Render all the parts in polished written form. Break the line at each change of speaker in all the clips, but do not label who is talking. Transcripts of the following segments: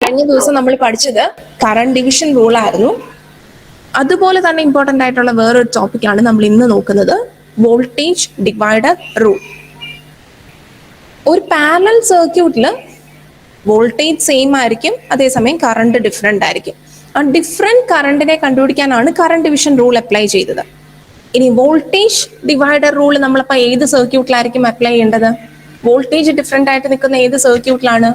കഴിഞ്ഞ ദിവസം നമ്മൾ പഠിച്ചത് കറണ്ട് ഡിവിഷൻ റൂൾ ആയിരുന്നു. അതുപോലെ തന്നെ ഇമ്പോർട്ടൻ്റ് ആയിട്ടുള്ള വേറൊരു ടോപ്പിക്കാണ് നമ്മൾ ഇന്ന് നോക്കുന്നത്, വോൾട്ടേജ് ഡിവൈഡർ റൂൾ. ഒരു പാരലൽ സർക്യൂട്ടിൽ വോൾട്ടേജ് സെയിം ആയിരിക്കും, അതേസമയം കറണ്ട് ഡിഫറെൻ്റ് ആയിരിക്കും. ആ ഡിഫറെൻറ്റ് കറണ്ടിനെ കണ്ടുപിടിക്കാനാണ് കറണ്ട് ഡിവിഷൻ റൂൾ അപ്ലൈ ചെയ്തത്. ഇനി വോൾട്ടേജ് ഡിവൈഡർ റൂൾ നമ്മളപ്പോൾ ഏത് സർക്യൂട്ടിലായിരിക്കും അപ്ലൈ ചെയ്യേണ്ടത്? വോൾട്ടേജ് ഡിഫറെൻ്റ് ആയിട്ട് നിൽക്കുന്ന ഏത് സർക്യൂട്ടിലാണ്?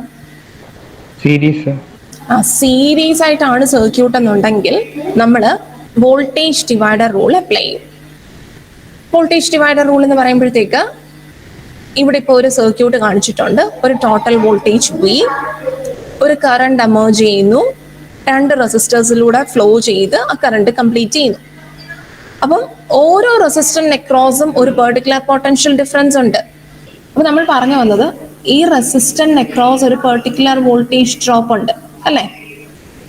സീരീസ് ആയിട്ടാണ് സർക്യൂട്ട് എന്നുണ്ടെങ്കിൽ നമ്മൾ വോൾട്ടേജ് ഡിവൈഡർ റൂൾ അപ്ലൈ ചെയ്യും. വോൾട്ടേജ് ഡിവൈഡർ റൂൾ എന്ന് പറയുമ്പോഴത്തേക്ക് ഇവിടെ ഇപ്പോൾ ഒരു സർക്യൂട്ട് കാണിച്ചിട്ടുണ്ട്. ഒരു ടോട്ടൽ വോൾട്ടേജ് വി, ഒരു കറണ്ട് എമേർജ് ചെയ്യുന്നു, 2 റെസിസ്റ്റേഴ്സിലൂടെ ഫ്ലോ ചെയ്ത് ആ കറണ്ട് കംപ്ലീറ്റ് ചെയ്യുന്നു. അപ്പം ഓരോ റെസിസ്റ്ററിന് അക്രോസും ഒരു പെർട്ടിക്കുലർ പൊട്ടൻഷ്യൽ ഡിഫറൻസ് ഉണ്ട്. അപ്പൊ നമ്മൾ പറഞ്ഞു വന്നത് ഈ റെസിസ്റ്ററിന് അക്രോസ് ഒരു പെർട്ടിക്കുലർ വോൾട്ടേജ് ഡ്രോപ്പ് ഉണ്ട് അല്ലെ.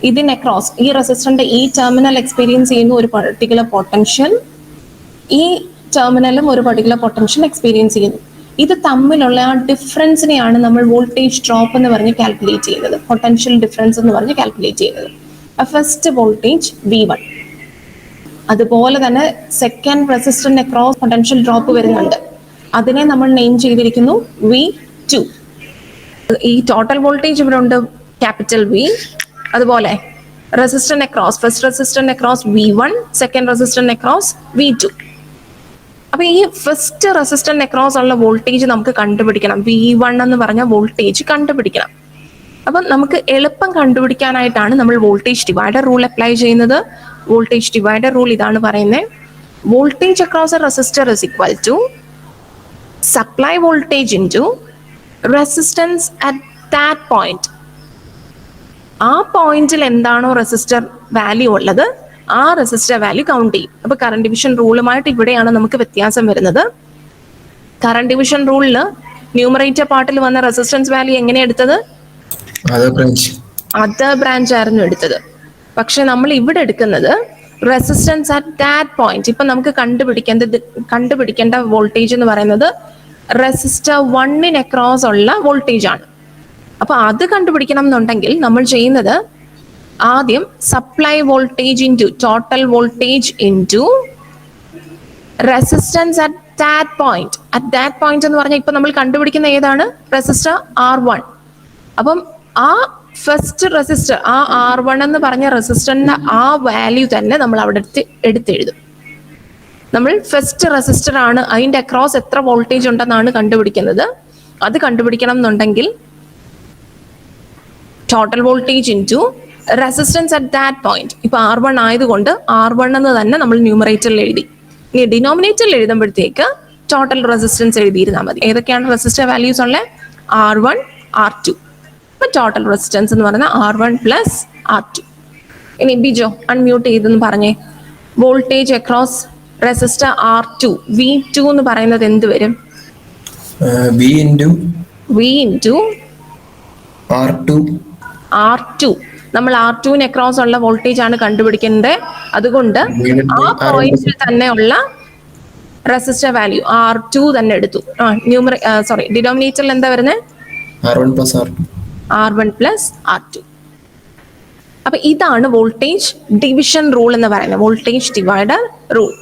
ഇതിന് അക്രോസ് ഈ റെസിസ്റ്ററിന്റെ ഈ ടെർമിനൽ എക്സ്പീരിയൻസ് ചെയ്യുന്ന ഒരു പെർട്ടിക്കുലർ പൊട്ടൻഷ്യൽ, ഈ ടെർമിനലും ഒരു പെർട്ടിക്കുലർ പൊട്ടൻഷ്യൽ എക്സ്പീരിയൻസ് ചെയ്യുന്നു. ഇത് തമ്മിലുള്ള ആ ഡിഫറൻസിനെയാണ് നമ്മൾ വോൾട്ടേജ് ഡ്രോപ്പ് എന്ന് പറഞ്ഞ് കാൽക്കുലേറ്റ് ചെയ്യുന്നത്, പൊട്ടൻഷ്യൽ ഡിഫറൻസ് എന്ന് പറഞ്ഞ് കാൽക്കുലേറ്റ് ചെയ്യുന്നത്. ഫസ്റ്റ് വോൾട്ടേജ് V1, അതുപോലെ തന്നെ സെക്കൻഡ് റെസിസ്റ്ററിന് അക്രോസ് പൊട്ടൻഷ്യൽ ഡ്രോപ്പ് വരുന്നുണ്ട്, അതിനെ നമ്മൾ നെയിം ചെയ്തിരിക്കുന്നു V2. ഈ ടോട്ടൽ വോൾട്ടേജ് ഇവിടെ ഉണ്ട് ക്യാപിറ്റൽ V, അതുപോലെ റെസിസ്റ്ററിന് അക്രോസ്, ഫസ്റ്റ് റെസിസ്റ്ററിന് അക്രോസ് V1, സെക്കൻഡ് റെസിസ്റ്ററിന് അക്രോസ് V2. അപ്പൊ ഈ ഫസ്റ്റ് റെസിസ്റ്ററിന് അക്രോസ് ഉള്ള വോൾട്ടേജ് നമുക്ക് കണ്ടുപിടിക്കണം. V1 എന്ന് പറഞ്ഞ വോൾട്ടേജ് കണ്ടുപിടിക്കണം. അപ്പം നമുക്ക് എളുപ്പം കണ്ടുപിടിക്കാനായിട്ടാണ് നമ്മൾ വോൾട്ടേജ് ഡിവൈഡർ റൂൾ അപ്ലൈ ചെയ്യുന്നത്. വോൾട്ടേജ് ഡിവൈഡർ റൂൾ ഇതാണ് പറയുന്നത്: voltage across a resistor is equal to supply voltage into resistance at that point. ആ പോയിന്റിൽ എന്താണോ റെസിസ്റ്റർ വാല്യൂ ഉള്ളത് ആ റെസിസ്റ്റർ വാല്യൂ കൗണ്ട് ചെയ്യും. അപ്പൊ കറണ്ട് ഡിവിഷൻ റൂളുമായിട്ട് ഇവിടെയാണ് നമുക്ക് വ്യത്യാസം വരുന്നത്. കറണ്ട് ഡിവിഷൻ റൂളിൽ ന്യൂമറേറ്റർ പാർട്ടിൽ വന്ന റെസിസ്റ്റൻസ് വാല്യൂ എങ്ങനെയാണ് എടുത്തത്? അതർ ബ്രാഞ്ച് ആയിരുന്നു എടുത്തത്. പക്ഷെ നമ്മൾ ഇവിടെ എടുക്കുന്നത് റെസിസ്റ്റൻസ് അറ്റ് ദാറ്റ് പോയിന്റ്. ഇപ്പൊ നമുക്ക് കണ്ടുപിടിക്കേണ്ട വോൾട്ടേജ് എന്ന് പറയുന്നത് റെസിസ്റ്റർ 1 അക്രോസ് ഉള്ള വോൾട്ടേജ് ആണ്. അപ്പൊ അത് കണ്ടുപിടിക്കണം എന്നുണ്ടെങ്കിൽ നമ്മൾ ചെയ്യുന്നത് ആദ്യം supply voltage into total voltage into resistance at that point. At that point എന്ന് പറഞ്ഞാൽ ഇപ്പൊ നമ്മൾ കണ്ടുപിടിക്കുന്ന ഏതാണ്? Resistor R1. അപ്പം ആ ഫസ്റ്റ് റെസിസ്റ്റർ, ആ R1 എന്ന് പറഞ്ഞ റെസിസ്റ്ററിന്റെ ആ വാല്യൂ തന്നെ നമ്മൾ അവിടെ എടുത്തെഴുതും. നമ്മൾ ഫസ്റ്റ് റെസിസ്റ്റർ ആണ്, അതിന്റെ അക്രോസ് എത്ര വോൾട്ടേജ് ഉണ്ടെന്നാണ് കണ്ടുപിടിക്കുന്നത്. അത് കണ്ടുപിടിക്കണം എന്നുണ്ടെങ്കിൽ total voltage into resistance at that point. ഇപ്പൊ R1 ആയതുകൊണ്ട് R1 എന്ന് തന്നെ നമ്മൾ ന്യൂമറേറ്ററിൽ എഴുതി. ഇനി ഡിനോമിനേറ്ററിൽ എഴുതുമ്പോഴത്തേക്ക് ടോട്ടൽ റെസിസ്റ്റൻസ് എഴുതിയിരുന്നാൽ മതി. ഏതൊക്കെയാണ് റെസിസ്റ്റർ വാല്യൂസ് ഉള്ളത്? R1, R2. അപ്പൊ ടോട്ടൽ റെസിസ്റ്റൻസ് എന്ന് പറയുന്നത് R1 പ്ലസ് R2. ഇനി ബിജോ അൺമ്യൂട്ട് ചെയ്തെന്ന് പറഞ്ഞേ, voltage across resistor R2 V2 എന്ന് പറയുന്നത് എന്ത് വരും?
V into
R2. നമ്മൾ R2 അക്രോസ് ഉള്ള വോൾട്ടേജ് ആണ് കണ്ടുപിടിക്കുന്നത്. അതുകൊണ്ട് ആ പോയിന്റിൽ തന്നെ ഉള്ള റെസിസ്റ്റർ വാല്യൂ R2 തന്നെ എടുത്തു. ഡിനോമിനേറ്ററിൽ എന്താ വരുന്നത്? R1 plus R2. അപ്പൊ ഇതാണ് വോൾട്ടേജ് ഡിവിഷൻ റൂൾ എന്ന് പറയുന്നത്, വോൾട്ടേജ് ഡിവൈഡർ റൂൾ.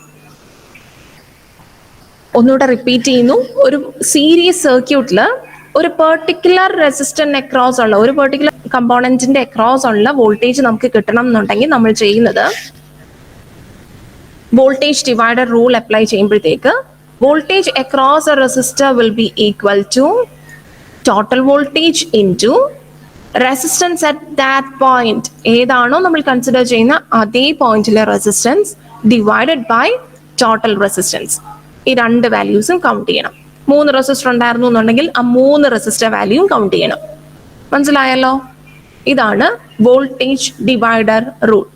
ഒന്നുകൂടെ റിപ്പീറ്റ് ചെയ്യുന്നു. ഒരു സീരീസ് സർക്യൂട്ടിൽ ഒരു പെർട്ടിക്കുലർ റെസിസ്റ്ററിന് അക്രോസ് ഉള്ള, ഒരു പെർട്ടിക്കുലർ കമ്പോണന്റിന്റെ അക്രോസ് ഉള്ള വോൾട്ടേജ് നമുക്ക് കിട്ടണം എന്നുണ്ടെങ്കിൽ നമ്മൾ ചെയ്യുന്നത് വോൾട്ടേജ് ഡിവൈഡർ റൂൾ അപ്ലൈ ചെയ്യുമ്പോഴത്തേക്ക് voltage across a resistor will be equal to total voltage into resistance at that point. ഏതാണോ നമ്മൾ കൺസിഡർ ചെയ്യുന്ന അതേ പോയിന്റിലെ resistance divided by total resistance. ഈ 2 വാല്യൂസും കൗണ്ട് ചെയ്യണം. 3 റെസിസ്റ്റർ ഉണ്ടായിരുന്നു എന്നുണ്ടെങ്കിൽ ആ 3 റെസിസ്റ്റർ വാല്യൂയും കൗണ്ട് ചെയ്യണം. മനസ്സിലായല്ലോ? ഇതാണ് വോൾട്ടേജ് ഡിവൈഡർ റൂൾ.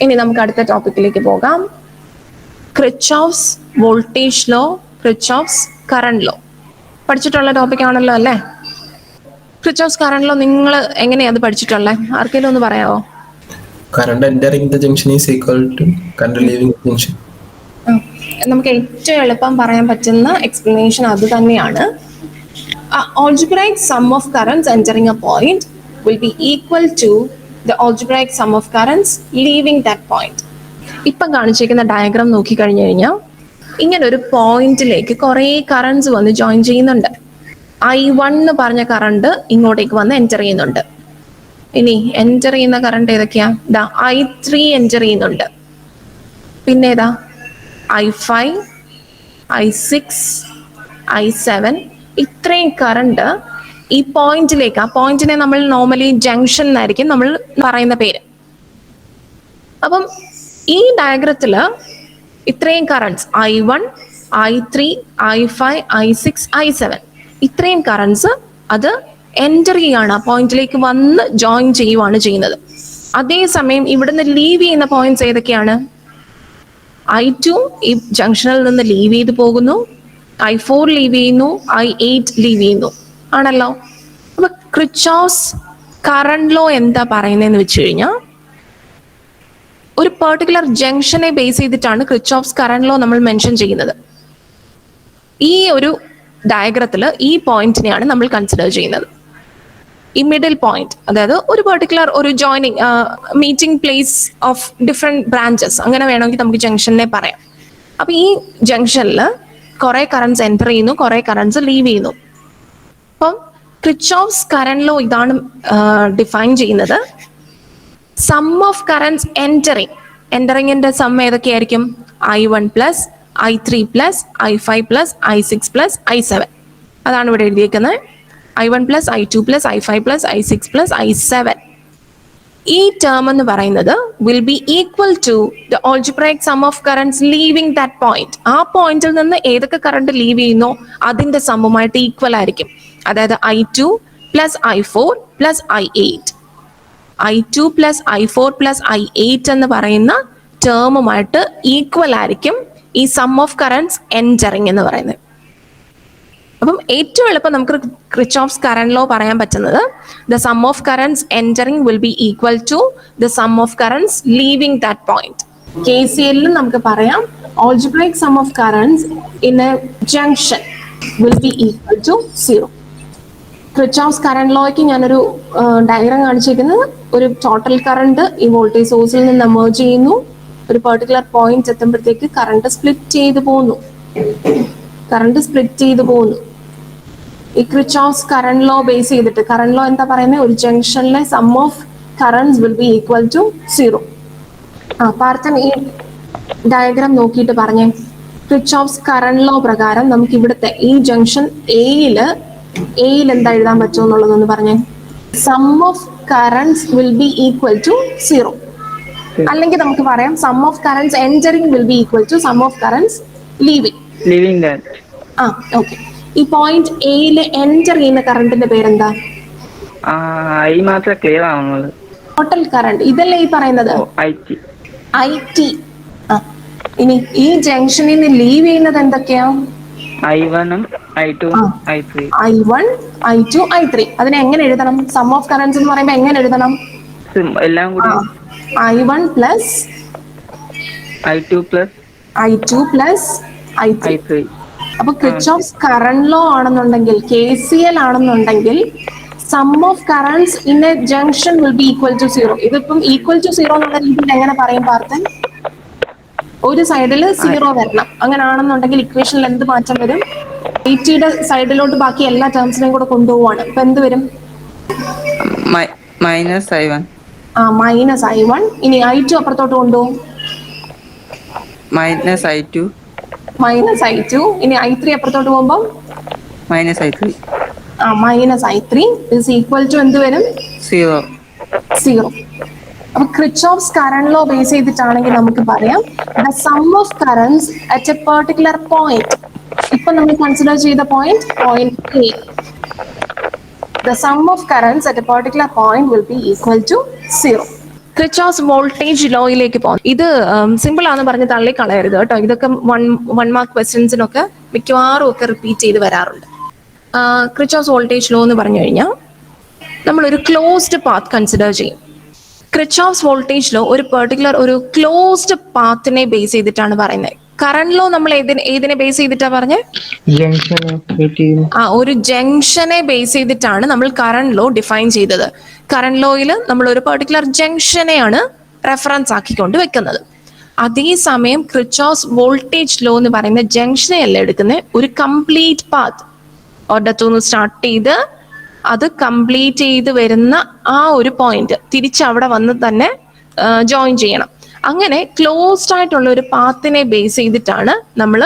ഇനി നമുക്ക് അടുത്ത ടോപ്പിക്കിലേക്ക് പോകാം. Kirchhoff's voltage law, Kirchhoff's current law പഠിച്ചിട്ടുള്ള ടോപ്പിക് ആണല്ലോ അല്ലേ? ക്രിച്ചോഫ്സ് കറണ്ട് ലോ നിങ്ങൾ എങ്ങനെയാ അത് പഠിച്ചിട്ടുള്ളത്? ആർക്കെങ്കിലും ഒന്ന് പറയാമോ?
Current entering the junction is equal to current leaving the junction.
നമുക്ക് ഏറ്റവും എളുപ്പം പറയാൻ പറ്റുന്ന എക്സ്പ്ലനേഷൻ അത് തന്നെയാണ്. Algebraic sum of currents entering a point will be equal to the algebraic sum of currents leaving that point. ഇപ്പം കാണിച്ചിരിക്കുന്ന diagram നോക്കിക്കഴിഞ്ഞു കഴിഞ്ഞാൽ ഇങ്ങനെ ഒരു പോയിന്റിലേക്ക് കുറേ കറണ്ട്സ് വന്ന് ജോയിൻ ചെയ്യുന്നുണ്ട്. I1 എന്ന് പറഞ്ഞ കറണ്ട് ഇങ്ങോട്ടേക്ക് വന്ന് എൻ്റർ ചെയ്യുന്നുണ്ട്. ഇനി എൻ്റർ ചെയ്യുന്ന കറണ്ട് ഏതൊക്കെയാ? ദാ I3 എൻ്റർ ചെയ്യുന്നുണ്ട്. പിന്നെ ഏതാ? I5, I6, I7. ഇത്രയും കറണ്ട് ഈ പോയിന്റിലേക്ക്, ആ പോയിന്റിനെ നമ്മൾ നോർമലി ജംഗ്ഷൻ എന്നായിരിക്കും നമ്മൾ പറയുന്ന പേര്. അപ്പം ഈ ഡയഗ്രത്തില് ഇത്രയും currents I1, I3, I5, I6, I7 ഇത്രയും കറണ്ട്സ് അത് എൻ്റർ ചെയ്യാണ്, ആ പോയിന്റിലേക്ക് വന്ന് ജോയിൻ ചെയ്യുവാണ് ചെയ്യുന്നത്. അതേസമയം ഇവിടുന്ന് ലീവ് ചെയ്യുന്ന പോയിന്റ്സ് ഏതൊക്കെയാണ്? I2 ഈ ജംഗ്ഷനിൽ നിന്ന് ലീവ് ചെയ്ത് പോകുന്നു, I4 ലീവ് ചെയ്യുന്നു, I8 ലീവ് ചെയ്യുന്നു ആണല്ലോ. അപ്പൊ ക്രിച്ചോഫ്സ് കറണ്ട് ലോ എന്താ പറയുന്നതെന്ന് വെച്ച് കഴിഞ്ഞാൽ ഒരു പെർട്ടിക്കുലർ ജംഗ്ഷനെ ബേസ് ചെയ്തിട്ടാണ് ക്രിച്ചോഫ്സ് കറണ്ട് ലോ നമ്മൾ മെൻഷൻ ചെയ്യുന്നത്. ഈ ഒരു ഡയഗ്രത്തിൽ ഈ പോയിന്റിനെയാണ് നമ്മൾ കൺസിഡർ ചെയ്യുന്നത്. ഈ മിഡിൽ പോയിന്റ്, അതായത് ഒരു പെർട്ടിക്കുലർ ഒരു joining meeting place of different branches, അങ്ങനെ വേണമെങ്കിൽ നമുക്ക് ജംഗ്ഷനെ പറയാം. അപ്പൊ ഈ ജംഗ്ഷനിൽ കുറെ കറണ്ട്സ് എൻ്റർ ചെയ്യുന്നു, കുറെ കറണ്ട്സ് ലീവ് ചെയ്യുന്നു. അപ്പം ക്രിച്ചോഫ്സ് കറണ്ട് ലോ ഇതാണ് ഡിഫൈൻ ചെയ്യുന്നത്. സം ഓഫ് കറണ്ട്സ് എൻ്ററിങ്ങിന്റെ സം ഏതൊക്കെയായിരിക്കും? I1 plus I3 plus I5 plus I6 plus I7. അതാണ് ഇവിടെ എഴുതിയേക്കുന്നത്. I1 plus I2 plus I5 plus I6 plus I7. ഈ ടേം എന്ന് പറയുന്നത് will be equal to the algebraic sum of currents leaving that point. ആ പോയിന്റിൽ നിന്ന് ഏതൊക്കെ കറണ്ട് ലീവ് ചെയ്യുന്നോ അതിന്റെ സമ്മുമായിട്ട് ഈക്വൽ ആയിരിക്കും. അതായത് I2 plus I4 plus I8. I2 plus I4 plus I8 എന്ന് പറയുന്ന ടേമുമായിട്ട് ഈക്വൽ ആയിരിക്കും ഈ സം ഓഫ് കറണ്ട്സ് എൻ്ററിങ് എന്ന് പറയുന്നത്. അപ്പം ഏറ്റവും എളുപ്പം നമുക്ക് ക്രിച്ചോഫ്സ് കറണ്ട് ലോ പറയാൻ പറ്റുന്നത് the sum of currents entering will be equal to the sum of currents leaving that point. KCLലും നമുക്ക് പറയാം algebraic sum of currents in a junction will be equal to 0. Kirchhoff's current ലോയ്ക്ക് ഞാനൊരു diagram കാണിച്ചിരിക്കുന്നത്, ഒരു total current ഈ voltage സോഴ്സിൽ നിന്ന് എമേർജ് ചെയ്യുന്നു, ഒരു പെർട്ടിക്കുലർ പോയിന്റ് എത്തുമ്പോഴത്തേക്ക് കറണ്ട് സ്പ്ലിറ്റ് ചെയ്തു പോകുന്നു. ഈ ക്രിച്ചോഫ്സ് കറണ്ട് ലോ ബേസ് ചെയ്തിട്ട് കറണ്ട് ലോ എന്താ പറയുന്നത്? ഒരു ജംഗ്ഷനിലെ sum of currents will be equal to 0. Parthan ഈ ഡയഗ്രാം നോക്കിയിട്ട് പറഞ്ഞേ, ക്രിച്ചോഫ്സ് കറണ്ട് ലോ പ്രകാരം നമുക്ക് ഇവിടുത്തെ ഈ ജംഗ്ഷൻ എയിൽ എന്താ എഴുതാൻ പറ്റുമോ എന്നുള്ളതൊന്ന് പറഞ്ഞേ. Sum of currents will be equal to 0. അല്ലെങ്കിൽ നമുക്ക് പറയാം sum of currents entering will be equal to sum of currents leaving. Okay. ഈ പോയിന്റ് എയിൽ എൻ്റർ ചെയ്യുന്ന കറണ്ടിന്റെ പേരെന്താ? ടോട്ടൽ കറണ്ട് ഇതല്ലേ ഈ പറയുന്നത്? IT. ഇനി ഈ ജംഗ്ഷനിൽ നിന്ന് ലീവ് ചെയ്യുന്നത് എന്തൊക്കെയാ?
I1, I2, I3.
I1, I2, I3. അതിനെ എങ്ങനെ എഴുതണം? സം ഓഫ് കറണ്ട്സ് എന്ന് പറയുമ്പോൾ എങ്ങനെ എഴുതണം?
എല്ലാം കൂടി
I1 plus
I2 plus I3.
അപ്പൊ ക്രിച്ചോഫ്സ് കറണ്ട് ലോ ആണെന്നുണ്ടെങ്കിൽ, KCL ആണെന്നുണ്ടെങ്കിൽ sum of currents in a junction will be equal to 0. ഇതിപ്പം ഈക്വൽ ടു 0 എന്നുള്ള രീതിയിൽ എങ്ങനെ പറയും പാർത്ഥൻ? ഒരു സൈഡിൽ 0 വരണം. അങ്ങനെ ആണെന്നുണ്ടെങ്കിൽ ഇക്വേഷനിൽ എന്ത് മാറ്റം വരും? യുടെ സൈഡിലോട്ട് ബാക്കി എല്ലാ ടേംസിനെയും കൂടെ കൊണ്ടുപോവാണ്. ഇപ്പൊ എന്ത് വരും?
Minus I1.
Minus I1. ഇനി I2 അപ്പുറത്തോട്ട് കൊണ്ടുപോകും,
മൈനസ് I2.
ഇനി I3 അപ്പുറത്തോട്ട് പോകുമ്പോൾ
minus I3.
Minus I3 is equal to എന്ത് വരും? 0. അപ്പൊ ക്രിച്ചോഫ്സ് കറണ്ട് ലോ ബേസ് ചെയ്തിട്ടാണെങ്കിൽ നമുക്ക് പറയാം the sum of currents at a particular point. ഇപ്പൊ നമ്മൾ കൺസിഡർ ചെയ്ത point A. The sum of currents at a particular point will be equal to 0. Kirchhoff's voltage ലോയിലേക്ക് പോകും. ഇത് സിമ്പിൾ ആണെന്ന് പറഞ്ഞ് തള്ളി കളയരുത് കേട്ടോ. ഇതൊക്കെ വൺ മാർക്ക് ക്വസ്റ്റ്യൻസിനൊക്കെ മിക്കവാറും ഒക്കെ റിപ്പീറ്റ് ചെയ്ത് വരാറുണ്ട്. ക്രിച്ചോഫ്സ് വോൾട്ടേജ് ലോ എന്ന് പറഞ്ഞു കഴിഞ്ഞാൽ നമ്മളൊരു ക്ലോസ്ഡ് പാത്ത് കൺസിഡർ ചെയ്യും. ക്രിച്ചോഫ്സ് വോൾട്ടേജ് ലോ ഒരു പെർട്ടിക്കുലർ ഒരു ക്ലോസ്ഡ് പാത്തിനെ ബേസ് ചെയ്തിട്ടാണ് പറയുന്നത്. കറണ്ട് ലോ നമ്മൾ ഏതിനെ ബേസ് ചെയ്തിട്ടാ പറഞ്ഞേ? ഒരു ജംഗ്ഷനെ ബേസ് ചെയ്തിട്ടാണ് നമ്മൾ കറണ്ട് ലോ ഡിഫൈൻ ചെയ്തത്. കറണ്ട് ലോയിൽ നമ്മൾ ഒരു പെർട്ടിക്കുലർ ജംഗ്ഷനെയാണ് റെഫറൻസ് ആക്കിക്കൊണ്ട് വെക്കുന്നത്. അതേസമയം ക്രിച്ചോസ് വോൾട്ടേജ് ലോ എന്ന് പറയുന്ന ജംഗ്ഷനെ അല്ല എടുക്കുന്നത്, ഒരു കംപ്ലീറ്റ് പാത്ത് ഒരിടത്തുനിന്ന് സ്റ്റാർട്ട് ചെയ്ത് അത് കംപ്ലീറ്റ് ചെയ്ത് വരുന്ന ആ ഒരു പോയിന്റ് തിരിച്ച് അവിടെ വന്ന് തന്നെ ജോയിൻ ചെയ്യണം. അങ്ങനെ ക്ലോസ്ഡ് ആയിട്ടുള്ള ഒരു പാത്തിനെ ബേസ് ചെയ്തിട്ടാണ് നമ്മൾ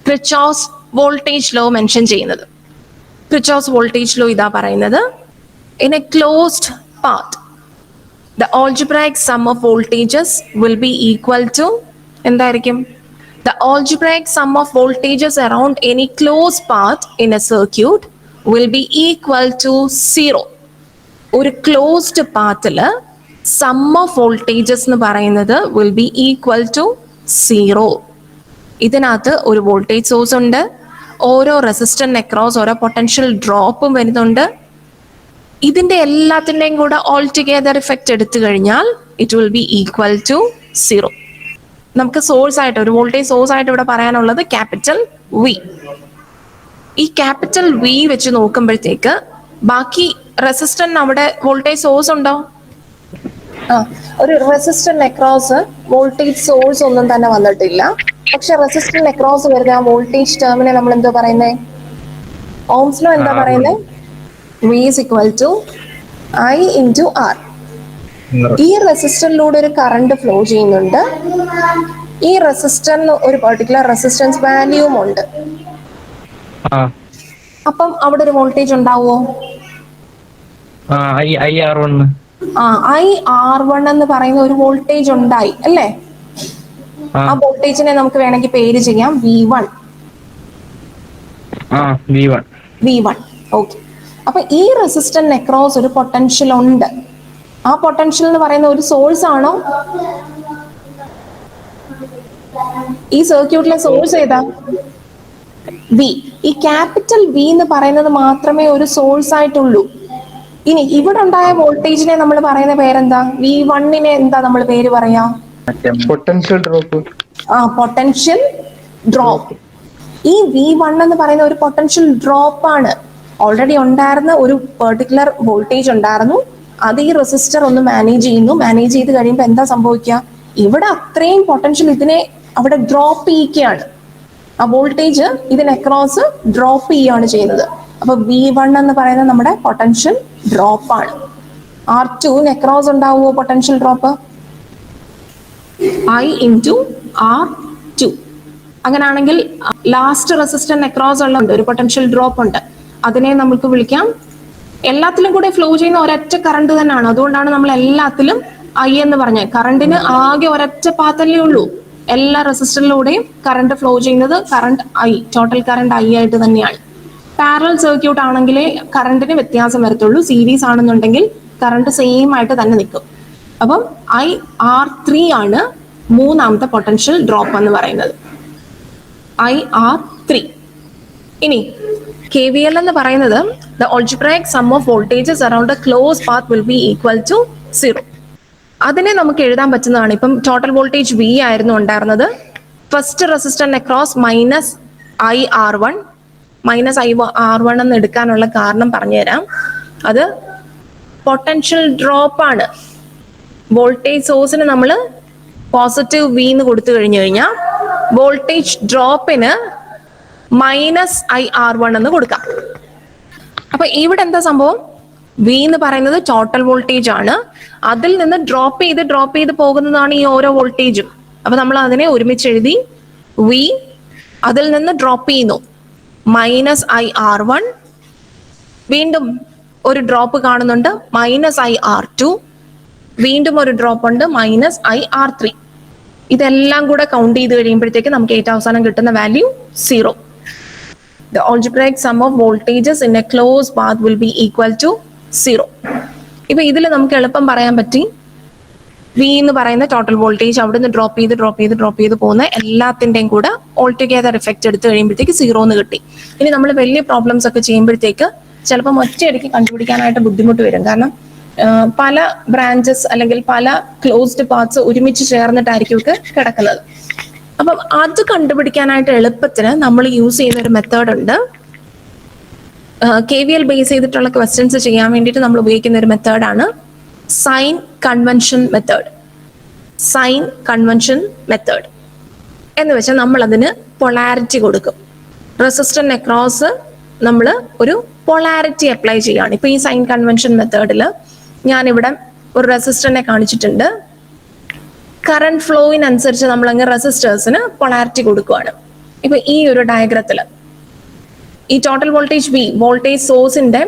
ക്രിച്ചോസ് വോൾട്ടേജ് ലോ മെൻഷൻ ചെയ്യുന്നത്. ക്രിച്ചോസ് വോൾട്ടേജ് ലോ ഇതാ പറയുന്നത്, in A closed path the algebraic sum of voltages will be equal to എന്തായിരിക്കും? The algebraic sum of voltages around any closed path in a circuit will be equal to 0. ഒരു closed പാത്തില് some of voltages എന്ന് പറയുന്നത് will be equal to 0. ഇതിനകത്ത് ഒരു voltage source ഉണ്ട്, ഓരോ റെസിസ്റ്ററിന് across ഓരോ പൊട്ടൻഷ്യൽ ഡ്രോപ്പും വരുന്നുണ്ട്. ഇതിന്റെ എല്ലാത്തിന്റെയും കൂടെ ഓൾ ടുഗെദർ ഇഫക്റ്റ് എടുത്തു കഴിഞ്ഞാൽ it will be equal to 0. നമുക്ക് സോഴ്സ് ആയിട്ട് ഒരു വോൾട്ടേജ് സോഴ്സ് ആയിട്ട് ഇവിടെ പറയാനുള്ളത് ക്യാപിറ്റൽ വി. ഈ ക്യാപിറ്റൽ വി വെച്ച് നോക്കുമ്പോഴത്തേക്ക് ബാക്കി റെസിസ്റ്ററിന് അവിടെ വോൾട്ടേജ് സോഴ്സ് ഉണ്ടോ? ഒരു റെസിസ്റ്ററിന് അക്രോസ് വോൾട്ടേജ് സോഴ്സ് ഒന്നും തന്നെ വന്നിട്ടില്ല. പക്ഷെ റെസിസ്റ്ററിന് അക്രോസ് വരുന്ന ആ വോൾട്ടേജ് ടേമിനെ നമ്മൾ എന്താ പറയുന്നത്? ഓംസ് ലോ എന്താ പറയുന്നത്? V is equal to I into R. ഈ റെസിസ്റ്ററിലൂടെ ഒരു കറണ്ട് ഫ്ലോ ചെയ്യുന്നുണ്ട്. ഈ റെസിസ്റ്ററിന് ഒരു പെർട്ടിക്കുലർ റെസിസ്റ്റൻസ് വാല്യൂവും ഉണ്ട്. അപ്പം അവിടെ ഒരു വോൾട്ടേജ് ഉണ്ടാവുമോ? IR1 എന്ന് പറയുന്ന ഒരു വോൾട്ടേജ് ഉണ്ടായി അല്ലേ? ആ വോൾട്ടേജിനെ നമുക്ക് വേണമെങ്കിൽ പേര് ചെയ്യാം V1. ഓക്കെ. അപ്പൊ ഈ റെസിസ്റ്ററിന് അക്രോസ് ഒരു പൊട്ടൻഷ്യൽ ഉണ്ട്. ആ പൊട്ടൻഷ്യൽ എന്ന് പറയുന്ന ഒരു സോഴ്സ് ആണോ? ഈ സർക്യൂട്ടിലെ സോഴ്സ് ഏതാ? വി. ഈ ക്യാപിറ്റൽ വി എന്ന് പറയുന്നത് മാത്രമേ ഒരു സോഴ്സ് ആയിട്ടുള്ളൂ. ഇനി ഇവിടെ ഉണ്ടായ വോൾട്ടേജിനെ നമ്മൾ പറയുന്ന പേരെന്താ? V1നെ എന്താ നമ്മൾ പേര് പറയാ?
Potential drop.
Potential drop. ഈ V1 എന്ന് പറയുന്ന ഒരു പൊട്ടൻഷ്യൽ ഡ്രോപ്പ് ആണ്. ഓൾറെഡി ഉണ്ടായിരുന്ന ഒരു പെർട്ടിക്കുലർ വോൾട്ടേജ് ഉണ്ടായിരുന്നു, അത് ഈ റെസിസ്റ്റർ ഒന്ന് മാനേജ് ചെയ്യുന്നു. മാനേജ് ചെയ്ത് കഴിയുമ്പോൾ എന്താ സംഭവിക്കുക? ഇവിടെ അത്രയും പൊട്ടൻഷ്യൽ ഇതിനെ അവിടെ ഡ്രോപ്പ് ചെയ്യിക്കുകയാണ്. ആ വോൾട്ടേജ് ഇതിന് അക്രോസ് ഡ്രോപ്പ് ചെയ്യുകയാണ് ചെയ്യുന്നത്. അപ്പൊ V1 എന്ന് പറയുന്നത് നമ്മുടെ പൊട്ടൻഷ്യൽ ഡ്രോപ്പ് ആണ്. R2 അക്രോസ് ഉണ്ടാവുമോ potential drop? I into R2. അങ്ങനെയാണെങ്കിൽ ലാസ്റ്റ് റെസിസ്റ്ററിന് അക്രോസ് ഉള്ള ഒരു പൊട്ടൻഷ്യൽ ഡ്രോപ്പ് ഉണ്ട്. അതിനെ നമുക്ക് വിളിക്കാം, എല്ലാത്തിലും കൂടെ ഫ്ലോ ചെയ്യുന്ന ഒരൊറ്റ കറണ്ട് തന്നെയാണ്. അതുകൊണ്ടാണ് നമ്മൾ എല്ലാത്തിലും I എന്ന് പറഞ്ഞത്. കറണ്ടിന് ആകെ ഒരൊറ്റ പാത്തല്ലേ ഉള്ളൂ. എല്ലാ റെസിസ്റ്ററിലൂടെയും കറണ്ട് ഫ്ലോ ചെയ്യുന്നത് current I, total current I ആയിട്ട് തന്നെയാണ്. പാരലൽ സർക്യൂട്ട് ആണെങ്കിലേ കറണ്ടിന് വ്യത്യാസം വരത്തുള്ളൂ. സീരീസ് ആണെന്നുണ്ടെങ്കിൽ കറണ്ട് സെയിം ആയിട്ട് തന്നെ നിൽക്കും. അപ്പം IR3 ആണ് മൂന്നാമത്തെ പൊട്ടൻഷ്യൽ ഡ്രോപ്പ് എന്ന് പറയുന്നത്. IR3. ഇനി KVL എന്ന് പറയുന്നത് the algebraic sum of voltages around a closed path will be equal to 0. അതിനെ നമുക്ക് എഴുതാൻ പറ്റുന്നതാണ്. ഇപ്പം ടോട്ടൽ വോൾട്ടേജ് V ആയിരുന്നു ഉണ്ടായിരുന്നത്. ഫസ്റ്റ് റെസിസ്റ്ററിന് അക്രോസ് -IR1 എന്ന് എടുക്കാനുള്ള കാരണം പറഞ്ഞുതരാം. അത് പൊട്ടൻഷ്യൽ ഡ്രോപ്പ് ആണ്. വോൾട്ടേജ് സോഴ്സിന് നമ്മൾ പോസിറ്റീവ് V എന്ന് കൊടുത്തു കഴിഞ്ഞു കഴിഞ്ഞാൽ വോൾട്ടേജ് ഡ്രോപ്പിന് -IR1 എന്ന് കൊടുക്കാം. അപ്പൊ ഇവിടെ എന്താ സംഭവം? V എന്ന് പറയുന്നത് ടോട്ടൽ വോൾട്ടേജ് ആണ്. അതിൽ നിന്ന് ഡ്രോപ്പ് ചെയ്ത് പോകുന്നതാണ് ഈ ഓരോ വോൾട്ടേജും. അപ്പൊ നമ്മൾ അതിനെ ഒരുമിച്ച് എഴുതി. V അതിൽ നിന്ന് ഡ്രോപ്പ് ചെയ്യുന്നു -IR1, വീണ്ടും ഒരു ഡ്രോപ്പ് കാണുന്നുണ്ട് -IR2, വീണ്ടും ഒരു ഡ്രോപ്പ് ഉണ്ട് -IR3. ഇതെല്ലാം കൂടെ കൗണ്ട് ചെയ്ത് കഴിയുമ്പോഴത്തേക്ക് നമുക്ക് ഏറ്റവും അവസാനം കിട്ടുന്ന value 0. The algebraic sum of voltages in a closed path will be equal to 0. ഇപ്പൊ ഇതിൽ നമുക്ക് എളുപ്പം പറയാൻ പറ്റി, V എന്ന് പറയുന്ന ടോട്ടൽ വോൾട്ടേജ് അവിടുന്ന് ഡ്രോപ്പ് ചെയ്ത് പോകുന്ന എല്ലാത്തിന്റെയും കൂടെ ഓൾ ടുഗെദർ ഇഫക്റ്റ് എടുത്തു കഴിയുമ്പോഴത്തേക്ക് 0 എന്ന് കിട്ടി. ഇനി നമ്മൾ വലിയ പ്രോബ്ലംസ് ഒക്കെ ചെയ്യുമ്പോഴത്തേക്ക് ചിലപ്പോൾ ഒറ്റയടിക്ക് കണ്ടുപിടിക്കാനായിട്ട് ബുദ്ധിമുട്ട് വരും. കാരണം പല ബ്രാഞ്ചസ് അല്ലെങ്കിൽ പല ക്ലോസ്ഡ് പാർട്സ് ഒരുമിച്ച് ചേർന്നിട്ടായിരിക്കും ഒക്കെ കിടക്കുന്നത്. അപ്പം അത് കണ്ടുപിടിക്കാനായിട്ട് എളുപ്പത്തിന് നമ്മൾ യൂസ് ചെയ്യുന്ന ഒരു മെത്തേഡ് ഉണ്ട്. KVL ബേസ് ചെയ്തിട്ടുള്ള ക്വസ്റ്റ്യൻസ് ചെയ്യാൻ വേണ്ടിയിട്ട് നമ്മൾ ഉപയോഗിക്കുന്ന ഒരു മെത്തേഡാണ് sign convention method. Sign convention method എന്ന് വെച്ചാൽ നമ്മൾ അതിന് പൊളാരിറ്റി കൊടുക്കും. റെസിസ്റ്ററിന് അക്രോസ് നമ്മൾ ഒരു പൊളാരിറ്റി അപ്ലൈ ചെയ്യുകയാണ്. ഇപ്പൊ ഈ സൈൻ കൺവെൻഷൻ മെത്തേഡിൽ ഞാനിവിടെ ഒരു റെസിസ്റ്ററിനെ കാണിച്ചിട്ടുണ്ട്. കറണ്ട് ഫ്ലോയിനനുസരിച്ച് നമ്മൾ അങ്ങ് റെസിസ്റ്റേഴ്സിന് പൊളാരിറ്റി കൊടുക്കുകയാണ്. ഇപ്പൊ ഈ ഒരു ഡയഗ്രത്തിൽ ഈ ടോട്ടൽ വോൾട്ടേജ് V, വോൾട്ടേജ് സോഴ്സിന്റെ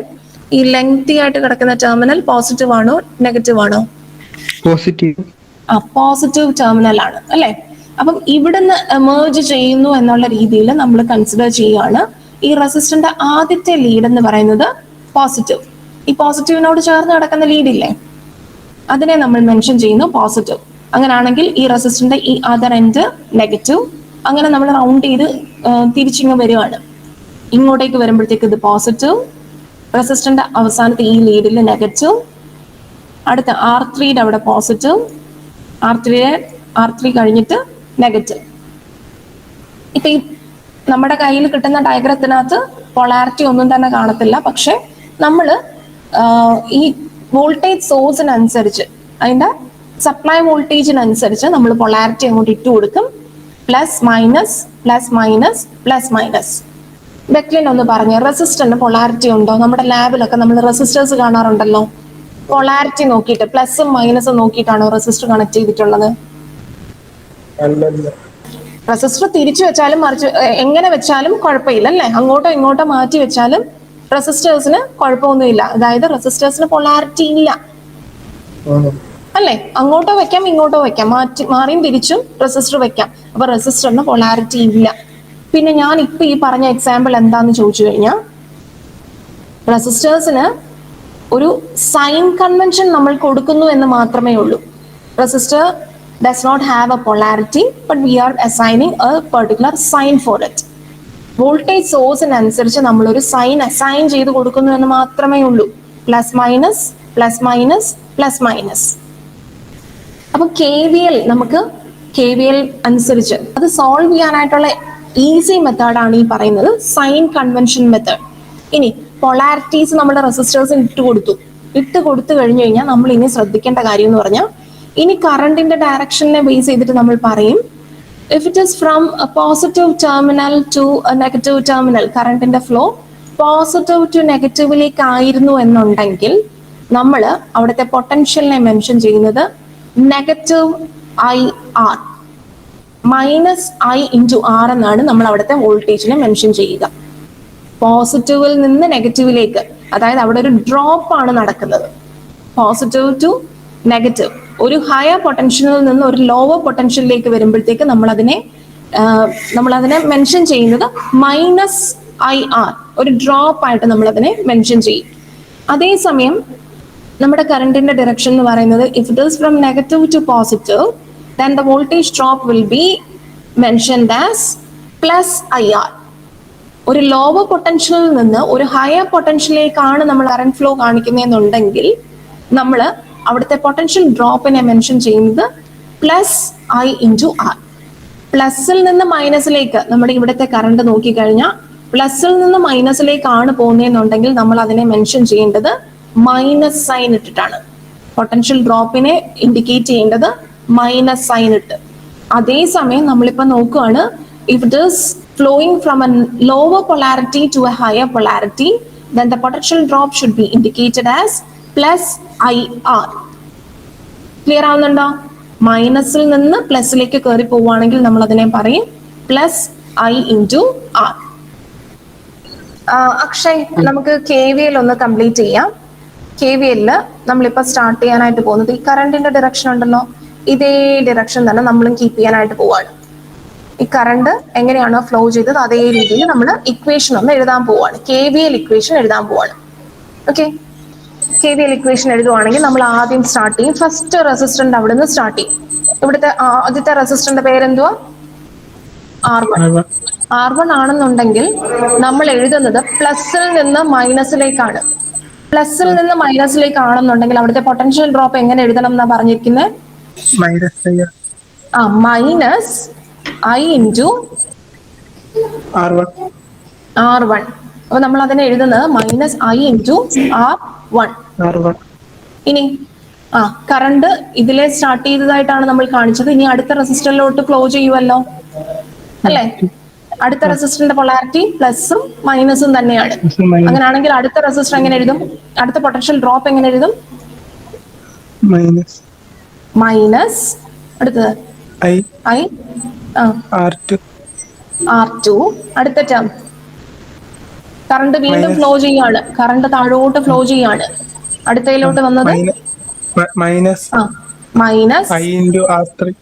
ഈ ലെങ്തി ആയിട്ട് കിടക്കുന്ന ടെർമിനൽ പോസിറ്റീവ് ആണോ നെഗറ്റീവ് ആണോ?
പോസിറ്റീവ്.
പോസിറ്റീവ് ടെർമിനൽ ആണ് അല്ലെ. അപ്പം ഇവിടുന്ന് എമേർജ് ചെയ്യുന്നു എന്നുള്ള രീതിയിൽ നമ്മൾ കൺസിഡർ ചെയ്യുകയാണ്. ഈ റെസിസ്റ്ററിന്റെ ആദ്യത്തെ ലീഡ് എന്ന് പറയുന്നത് പോസിറ്റീവ്. ഈ പോസിറ്റീവിനോട് ചേർന്ന് കിടക്കുന്ന ലീഡ് ഇല്ലേ, അതിനെ നമ്മൾ മെൻഷൻ ചെയ്യുന്നു പോസിറ്റീവ്. അങ്ങനെയാണെങ്കിൽ ഈ റെസിസ്റ്ററിന്റെ ഈ അതർ എൻഡ് നെഗറ്റീവ്. അങ്ങനെ നമ്മൾ റൗണ്ട് ചെയ്ത് തിരിച്ചിങ്ങ് വരുവാണ്. ഇങ്ങോട്ടേക്ക് വരുമ്പോഴത്തേക്ക് ഇത് പോസിറ്റീവ്, റെസിസ്റ്ററിന്റെ അവസാനത്തെ ഈ ലീഡിൽ നെഗറ്റീവ്, അടുത്ത R3യുടെ അവിടെ പോസിറ്റീവ്, R3 കഴിഞ്ഞിട്ട് നെഗറ്റീവ്. ഇപ്പൊ ഈ നമ്മുടെ കയ്യിൽ കിട്ടുന്ന ഡയഗ്രത്തിനകത്ത് പൊളാരിറ്റി ഒന്നും തന്നെ കാണത്തില്ല. പക്ഷെ നമ്മൾ ഈ വോൾട്ടേജ് സോഴ്സിനനുസരിച്ച് അതിന്റെ സപ്ലൈ വോൾട്ടേജിനനുസരിച്ച് നമ്മൾ പൊളാരിറ്റി അങ്ങോട്ട് ഇട്ട് കൊടുക്കും. Plus minus plus minus plus minus. ബെക്ലിൻ ഒന്ന് പറഞ്ഞ റെസിസ്റ്ററിന് പൊളാരിറ്റി ഉണ്ടോ? നമ്മുടെ ലാബിലൊക്കെ നമ്മൾ റെസിസ്റ്റേഴ്സ് കാണാറുണ്ടല്ലോ. പൊളാരിറ്റി നോക്കിയിട്ട് പ്ലസും മൈനസും നോക്കിയിട്ടാണോ റെസിസ്റ്റർ കണക്ട് ചെയ്തിട്ടുള്ളത്? റെസിസ്റ്റർ തിരിച്ചു വെച്ചാലും മറിച്ച് എങ്ങനെ വെച്ചാലും കുഴപ്പമില്ല അല്ലേ. അങ്ങോട്ടോ ഇങ്ങോട്ടോ മാറ്റി വെച്ചാലും റെസിസ്റ്റേഴ്സിന് കുഴപ്പമൊന്നുമില്ല. അതായത് റെസിസ്റ്റേഴ്സിന് പൊളാരിറ്റി ഇല്ല അല്ലേ. അങ്ങോട്ടോ വെക്കാം ഇങ്ങോട്ടോ വെക്കാം, മാറിയും തിരിച്ചും റെസിസ്റ്റർ വെക്കാം. അപ്പൊ റെസിസ്റ്ററിന് പൊളാരിറ്റി ഇല്ല. പിന്നെ ഞാൻ ഇപ്പൊ ഈ പറഞ്ഞ എക്സാമ്പിൾ എന്താന്ന് ചോദിച്ചു കഴിഞ്ഞാൽ, റെസിസ്റ്റേഴ്സിന് ഒരു സൈൻ കൺവെൻഷൻ നമ്മൾ കൊടുക്കുന്നു എന്ന് മാത്രമേ ഉള്ളൂ. Resistor does not have a polarity, but we are assigning a particular sign for it. Voltage സോഴ്സിനനുസരിച്ച് നമ്മൾ ഒരു സൈൻ അസൈൻ ചെയ്ത് കൊടുക്കുന്നു എന്ന് മാത്രമേ ഉള്ളൂ. Plus minus plus minus plus minus. അപ്പൊ KVL നമുക്ക് KVL അനുസരിച്ച് അത് സോൾവ് ചെയ്യാനായിട്ടുള്ള ഈസി മെത്തേഡാണ് ഈ പറയുന്നത് സൈൻ കൺവെൻഷൻ മെത്തേഡ്. ഇനി പൊളാരിറ്റീസ് നമ്മുടെ റെസിസ്റ്റേഴ്സിന് ഇട്ട് കൊടുത്തു കഴിഞ്ഞു കഴിഞ്ഞാൽ നമ്മൾ ഇനി ശ്രദ്ധിക്കേണ്ട കാര്യം എന്ന് പറഞ്ഞാൽ, ഇനി കറണ്ടിന്റെ ഡയറക്ഷനെ ബേസ് ചെയ്തിട്ട് നമ്മൾ പറയും, if it is from a positive terminal to a negative terminal, കറണ്ടിന്റെ ഫ്ലോ പോസിറ്റീവ് ടു നെഗറ്റീവിലേക്ക് ആയിരുന്നു എന്നുണ്ടെങ്കിൽ നമ്മൾ അവിടുത്തെ പൊട്ടൻഷ്യലിനെ മെൻഷൻ ചെയ്യുന്നത് negative IR, minus I into R എന്നാണ് നമ്മൾ അവിടുത്തെ വോൾട്ടേജിനെ മെൻഷൻ ചെയ്യുക. പോസിറ്റീവിൽ നിന്ന് നെഗറ്റീവിലേക്ക്, അതായത് അവിടെ ഒരു ഡ്രോപ്പ് ആണ് നടക്കുന്നത്. പോസിറ്റീവ് ടു നെഗറ്റീവ്, ഒരു ഹയർ പൊട്ടൻഷ്യലിൽ നിന്ന് ഒരു ലോവർ പൊട്ടൻഷ്യലിലേക്ക് വരുമ്പോഴത്തേക്ക് നമ്മൾ അതിനെ മെൻഷൻ ചെയ്യുന്നത് -IR, ഒരു ഡ്രോപ്പ് ആയിട്ട് നമ്മൾ അതിനെ മെൻഷൻ ചെയ്യും. അതേസമയം നമ്മുടെ കറണ്ടിന്റെ ഡയറക്ഷൻ എന്ന് പറയുന്നത്, if it is from negative to positive, then the voltage drop will be mentioned as +IR. ഒരു ലോവർ പൊട്ടൻഷ്യലിൽ നിന്ന് ഒരു ഹയർ പൊട്ടൻഷ്യലിലേക്കാണ് നമ്മൾ കറണ്ട് ഫ്ലോ കാണിക്കുന്നതെന്നുണ്ടെങ്കിൽ നമ്മൾ അവിടുത്തെ പൊട്ടൻഷ്യൽ ഡ്രോപ്പിനെ മെൻഷൻ ചെയ്യുന്നത് +I ഇൻറ്റു R. പ്ലസിൽ നിന്ന് മൈനസിലേക്ക് നമ്മുടെ ഇവിടുത്തെ കറണ്ട് നോക്കിക്കഴിഞ്ഞാൽ പ്ലസിൽ നിന്ന് മൈനസിലേക്കാണ് പോകുന്നതെന്നുണ്ടെങ്കിൽ നമ്മൾ അതിനെ മെൻഷൻ ചെയ്യേണ്ടത് മൈനസ് സൈൻ ഇട്ടിട്ടാണ്. പൊട്ടൻഷ്യൽ ഡ്രോപ്പിനെ ഇൻഡിക്കേറ്റ് ചെയ്യേണ്ടത് മൈനസ് സൈൻ ഇട്ട്. അതേസമയം നമ്മളിപ്പോ നോക്കുകയാണ്, if it is flowing from a lower polarity to a higher polarity, then the potential drop should be indicated as +IR. Clear ആവുന്നുണ്ടോ? മൈനസിൽ നിന്ന് പ്ലസിലേക്ക് കയറി പോവുകയാണെങ്കിൽ നമ്മൾ അതിനെ പറയും +I ഇൻറ്റു R. അക്ഷയ്, നമുക്ക് KVL ഒന്ന് കംപ്ലീറ്റ് ചെയ്യാം. KVL നമ്മളിപ്പോ സ്റ്റാർട്ട് ചെയ്യാനായിട്ട് പോകുന്നത്, ഈ കറണ്ടിന്റെ ഡയറക്ഷൻ ഉണ്ടല്ലോ, ഇതേ ഡയറക്ഷൻ തന്നെ നമ്മളും കീപ്പ് ചെയ്യാനായിട്ട് പോവാണ്. ഈ കറണ്ട് എങ്ങനെയാണോ ഫ്ലോ ചെയ്തത് അതേ രീതിയിൽ നമ്മൾ ഇക്വേഷൻ ഒന്ന് എഴുതാൻ പോവാണ്. KVL ഇക്വേഷൻ എഴുതാൻ പോവാണ്. ഓക്കെ, KVL ഇക്വേഷൻ എഴുതുവാണെങ്കിൽ നമ്മൾ ആദ്യം സ്റ്റാർട്ട് ചെയ്യും, ഫസ്റ്റ് റെസിസ്റ്ററിന്റെ അവിടെ നിന്ന് സ്റ്റാർട്ട് ചെയ്യും. ഇവിടുത്തെ ആദ്യത്തെ റെസിസ്റ്ററിന്റെ പേരെന്തുവാ? R1 ആണെന്നുണ്ടെങ്കിൽ നമ്മൾ എഴുതുന്നത് പ്ലസിൽ നിന്ന് മൈനസിലേക്കാണ്. പ്ലസിൽ നിന്ന് മൈനസിലേക്കാണെന്നുണ്ടെങ്കിൽ അവിടുത്തെ പൊട്ടൻഷ്യൽ ഡ്രോപ്പ് എങ്ങനെ എഴുതണം എന്നാ പറഞ്ഞിരിക്കുന്നത്? Minus I into
R1.
R1. അപ്പൊ നമ്മൾ അതിനെ എഴുതുന്നത് minus I into R1.
R1.
ഇനി കറണ്ട് ഇതിലെ സ്റ്റാർട്ട് ചെയ്തതായിട്ടാണ് നമ്മൾ കാണിച്ചത്. ഇനി അടുത്ത റെസിസ്റ്ററിലോട്ട് ഫ്ലോ ചെയ്യുമല്ലോ അല്ലേ? അടുത്ത റെസിസ്റ്ററിന്റെ പൊളാരിറ്റി പ്ലസും മൈനസും തന്നെയാണ്. അങ്ങനെയാണെങ്കിൽ അടുത്ത റെസിസ്റ്റർ എങ്ങനെ എഴുതും? അടുത്ത പൊട്ടൻഷ്യൽ ഡ്രോപ്പ് എങ്ങനെ എഴുതും? മൈനസ് അടുത്തത്
I
ഐ
R2.
R2. അടുത്ത ടേം കറണ്ട് വീണ്ടും
Minus.
ഫ്ലോ ചെയ്യാണ്. കറണ്ട് താഴോട്ട് ഫ്ലോ ചെയ്യാണ്. അടുത്തതിലോട്ട് വന്നത്
Minus
minus
I into R3.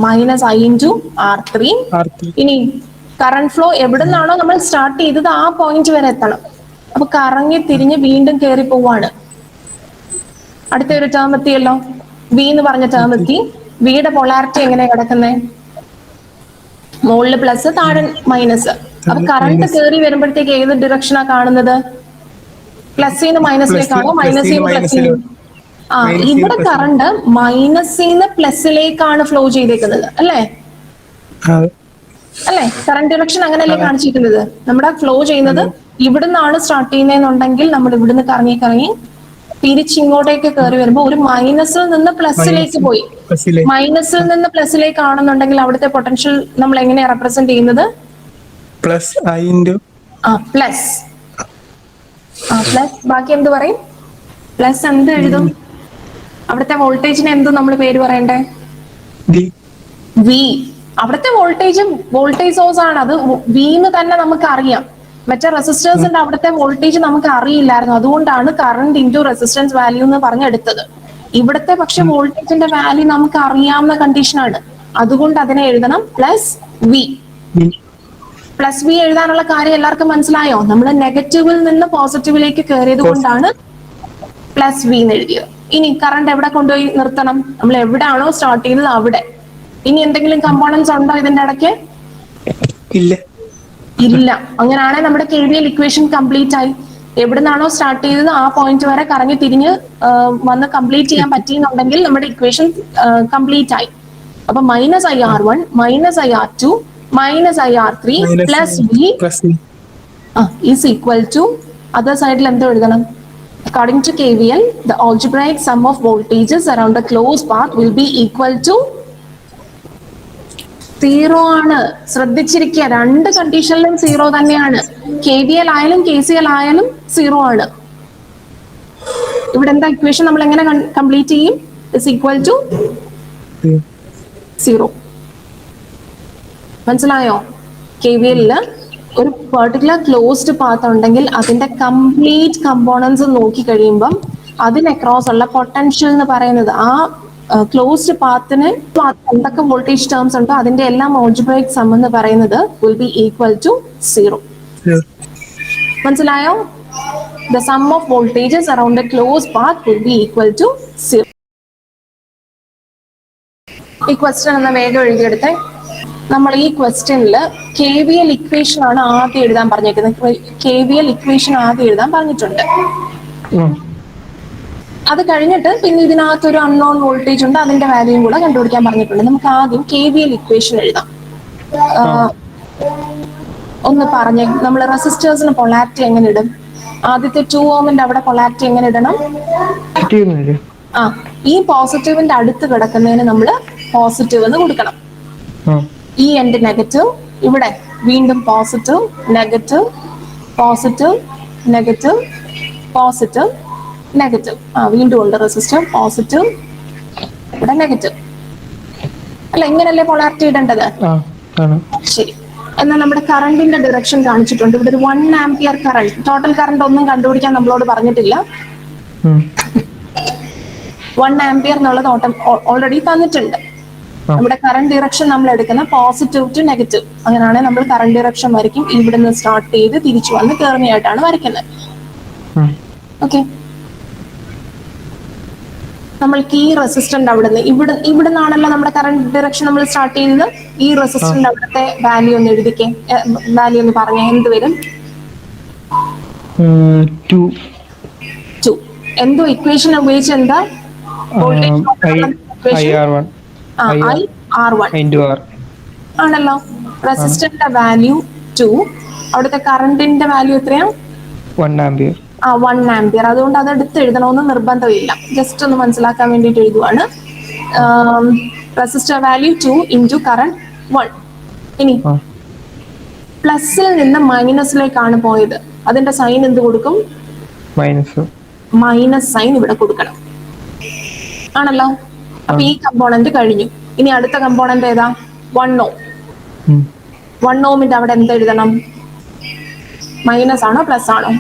Minus I into R3.
R3.
ഇനി കറണ്ട് ഫ്ലോ എവിടെ നിന്നാണോ നമ്മൾ സ്റ്റാർട്ട് ചെയ്തത് ആ പോയിന്റ് വരെ എത്തണം. അപ്പൊ കറങ്ങി തിരിഞ്ഞ് വീണ്ടും കയറി പോവാണ്. അടുത്ത ഒരു ടേം എത്തിയല്ലോ, വി എന്ന് പറഞ്ഞ ടേം എത്തി. വിയുടെ പൊളാരിറ്റി എങ്ങനെയാ കിടക്കുന്നത്? മുകളില് പ്ലസ് താഴെ മൈനസ്. അപ്പൊ കറണ്ട് കയറി വരുമ്പോഴത്തേക്ക് ഏത് ഡിറക്ഷനാ കാണുന്നത്? പ്ലസിന്ന് മൈനസിലേക്കാണോ മൈനസിന്ന് പ്ലസിന്? ഇവിടെ കറണ്ട് മൈനസിന്ന് പ്ലസിലേക്കാണ് ഫ്ലോ ചെയ്തേക്കുന്നത് അല്ലേ? അല്ലേ? കറണ്ട് ഡിറക്ഷൻ അങ്ങനെയല്ലേ കാണിച്ചിരിക്കുന്നത്? നമ്മുടെ ഫ്ലോ ചെയ്യുന്നത് ഇവിടുന്നാണ് സ്റ്റാർട്ട് ചെയ്യുന്നതെന്നുണ്ടെങ്കിൽ നമ്മൾ ഇവിടുന്ന് കറങ്ങി കറങ്ങി തിരിച്ചിങ്ങോട്ടേക്ക് കയറി വരുമ്പോൾ ഒരു മൈനസിൽ നിന്ന് പ്ലസിലേക്ക് പോയി. മൈനസിൽ നിന്ന് പ്ലസിലേക്ക് ആണെന്നുണ്ടെങ്കിൽ അവിടുത്തെ പൊട്ടൻഷ്യൽ നമ്മൾ എങ്ങനെയാ റെപ്രസെന്റ് ചെയ്യുന്നത്?
Plus I into
plus plus ബാക്കി എന്ത് പറയും? പ്ലസ് എന്ത് എഴുതും? അവിടുത്തെ വോൾട്ടേജിന് എന്ത് നമ്മൾ പേര് പറയണ്ടേ? വി. അവിടുത്തെ വോൾട്ടേജ് സോഴ്സ് ആണ് അത്. വി എന്ന് തന്നെ നമുക്ക് അറിയാം. മറ്റേ റെസിസ്റ്റേഴ്സിന്റെ അവിടുത്തെ വോൾട്ടേജ് നമുക്ക് അറിയില്ലായിരുന്നു. അതുകൊണ്ടാണ് കറണ്ട് ഇൻറ്റു റെസിസ്റ്റൻസ് വാല്യൂ എന്ന് പറഞ്ഞെടുത്തത്. ഇവിടുത്തെ പക്ഷെ വോൾട്ടേജിന്റെ വാല്യൂ നമുക്ക് അറിയാവുന്ന കണ്ടീഷനാണ്. അതുകൊണ്ട് അതിനെ എഴുതണം പ്ലസ് വി. പ്ലസ് വി എഴുതാനുള്ള കാര്യം എല്ലാവർക്കും മനസ്സിലായോ? നമ്മൾ നെഗറ്റീവിൽ നിന്ന് പോസിറ്റീവിലേക്ക് കയറിയത് കൊണ്ടാണ് പ്ലസ് വി എന്ന് എഴുതിയത്. ഇനി കറണ്ട് എവിടെ കൊണ്ടുപോയി നിർത്തണം? നമ്മൾ എവിടെയാണോ സ്റ്റാർട്ട് ചെയ്തത് അവിടെ. ഇനി എന്തെങ്കിലും കമ്പോണൻസ് ഉണ്ടോ ഇതിന്റെ ഇടയ്ക്ക്? ഇല്ല. അങ്ങനെയാണെങ്കിൽ നമ്മുടെ KVL ഇക്വേഷൻ കംപ്ലീറ്റ് ആയി. എവിടുന്നാണോ സ്റ്റാർട്ട് ചെയ്തത് ആ പോയിന്റ് വരെ കറങ്ങി തിരിഞ്ഞ് വന്ന് കംപ്ലീറ്റ് ചെയ്യാൻ പറ്റിയെന്നുണ്ടെങ്കിൽ നമ്മുടെ ഇക്വേഷൻ കംപ്ലീറ്റ് ആയി. അപ്പൊ minus IR1 minus IR2 minus IR3 plus V is equal to other സൈഡിൽ എന്തോ എഴുതണം? According to KVL, the algebraic sum of voltages around a closed path will be equal to 0 ആണ്. ശ്രദ്ധിച്ചിരിക്കുക, രണ്ട് കണ്ടീഷനിലും 0 തന്നെയാണ്. KVL ആയാലും KCL ആയാലും 0 ആണ്. ഇവിടെ എന്താ ഇക്വേഷൻ നമ്മൾ എങ്ങനെ കംപ്ലീറ്റ് ചെയ്യും? Is equal to 0. മനസ്സിലായോ? KVL ഒരു പെർട്ടിക്കുലർ ക്ലോസ്ഡ് പാത്ത് ഉണ്ടെങ്കിൽ അതിന്റെ കംപ്ലീറ്റ് കമ്പോണൻസ് നോക്കി കഴിയുമ്പം അതിന് അക്രോസ് ഉള്ള പൊട്ടൻഷ്യൽ എന്ന് പറയുന്നത് ആ ക്ലോസ്ഡ് പാത്തിന് എന്തൊക്കെ വോൾട്ടേജ് ടേംസ് ഉണ്ടോ അതിന്റെ എല്ലാം ആൾജിബ്രൈക് സം എന്ന് പറയുന്നത് വിൽ ബി ഈക്വൽ ടു 0. മനസ്സിലായോ? The sum of voltages around a closed path will be equal to 0. ഈ ക്വസ്റ്റ്യൻ എന്ന വേഗം എഴുതിയെടുത്തേ. നമ്മൾ ഈ ക്വസ്റ്റ്യനിൽ KVL ഇക്വേഷൻ ആണ് ആദ്യം എഴുതാൻ പറഞ്ഞേക്കുന്നത്. KVL ഇക്വേഷൻ ആദ്യം എഴുതാൻ പറഞ്ഞിട്ടുണ്ട്. അത് കഴിഞ്ഞിട്ട് പിന്നെ ഇതിനകത്തൊരു അൺനോൺ വോൾട്ടേജ് ഉണ്ട്, അതിന്റെ വാല്യൂയും കൂടെ കണ്ടുപിടിക്കാൻ പറഞ്ഞിട്ടുണ്ട്. നമുക്ക് ആദ്യം KVL ഇക്വേഷൻ എഴുതാം. ഒന്ന് പറഞ്ഞേ, നമ്മൾ റെസിസ്റ്റേഴ്സിന് പൊളാരിറ്റി എങ്ങനെ ഇടും? ആദ്യത്തെ 2 ഓമിന്റെ അവിടെ പൊളാരിറ്റി എങ്ങനെ ഇടണം? ഈ പോസിറ്റീവിന്റെ അടുത്ത് കിടക്കുന്നതിന് നമ്മൾ പോസിറ്റീവ് എന്ന് കൊടുക്കണം. ഈ എൻഡ് നെഗറ്റീവ്, ഇവിടെ വീണ്ടും positive negative positive negative positive negative. വീണ്ടും ഉണ്ട് റെസിസ്റ്റർ പോസിറ്റീവ്, ഇവിടെ നെഗറ്റീവ്. അല്ല, ഇങ്ങനല്ലേ പൊളാരിറ്റി ഇടേണ്ടത്? ശരി. എന്നാൽ നമ്മുടെ കറണ്ടിന്റെ ഡിറക്ഷൻ കാണിച്ചിട്ടുണ്ട്. ഇവിടെ ഒരു 1 ആംപിയർ കറണ്ട്, ടോട്ടൽ കറണ്ട് ഒന്നും കണ്ടുപിടിക്കാൻ നമ്മളോട് പറഞ്ഞിട്ടില്ല. 1 ആംപിയർ എന്നുള്ളത് ഓൾറെഡി തന്നിട്ടുണ്ട്. നമ്മുടെ കറണ്ട് ഡിറക്ഷൻ നമ്മൾ എടുക്കുന്ന പോസിറ്റീവ് ടു നെഗറ്റീവ്. അങ്ങനെയാണെങ്കിൽ നമ്മൾ കറണ്ട് ഡിറക്ഷൻ വരയ്ക്കും. ഇവിടുന്ന് സ്റ്റാർട്ട് ചെയ്ത് തിരിച്ചു വന്ന് കയറുന്നതായിട്ടാണ് വരയ്ക്കുന്നത്. ഓക്കെ, നമ്മൾക്ക് ഈ റെസിസ്റ്റന്റ് അവിടുന്ന് ഇവിടുന്നാണല്ലോ നമ്മുടെ കറണ്ട് ഡിറക്ഷൻ നമ്മൾ സ്റ്റാർട്ട് ചെയ്തത്. ഈ റെസിസ്റ്റന്റ് അവിടുത്തെ വാല്യൂ ഒന്ന് എഴുതിക്കേ. വാല്യൂ ഒന്ന് പറഞ്ഞേ, എന്ത് വരും? 2. എന്തോ ഇക്വേഷൻ ഉപയോഗിച്ച് എന്താ?
IR1
IR1 ആണല്ലോ. റെസിസ്റ്ററിന്റെ വാല്യൂ 2, അവിടുത്തെ കറണ്ടിന്റെ വാല്യൂ എത്രയാ?
1 ആംപിയർ.
1 ആംപിയർ. അതുകൊണ്ട് അത് എടുത്ത് എഴുതണമെന്ന് നിർബന്ധമില്ല, ജസ്റ്റ് ഒന്ന് മനസ്സിലാക്കാൻ വേണ്ടിയിട്ട് എഴുതുവാണ്. Resistor value 2 into current 1. ഇനി പ്ലസിൽ നിന്ന് മൈനസിലേക്കാണ് പോയത്, അതിന്റെ സൈൻ എന്ത് കൊടുക്കും? മൈനസ് സൈൻ ഇവിടെ കൊടുക്കണം, ആണല്ലോ. അപ്പൊ ഈ കമ്പോണന്റ് കഴിഞ്ഞു. ഇനി അടുത്ത കമ്പോണന്റ് ഏതാ? 1 ഓം. 1 ഓമിന്റെ അവിടെ എന്ത് എഴുതണം? മൈനസ് ആണോ പ്ലസ് ആണോ?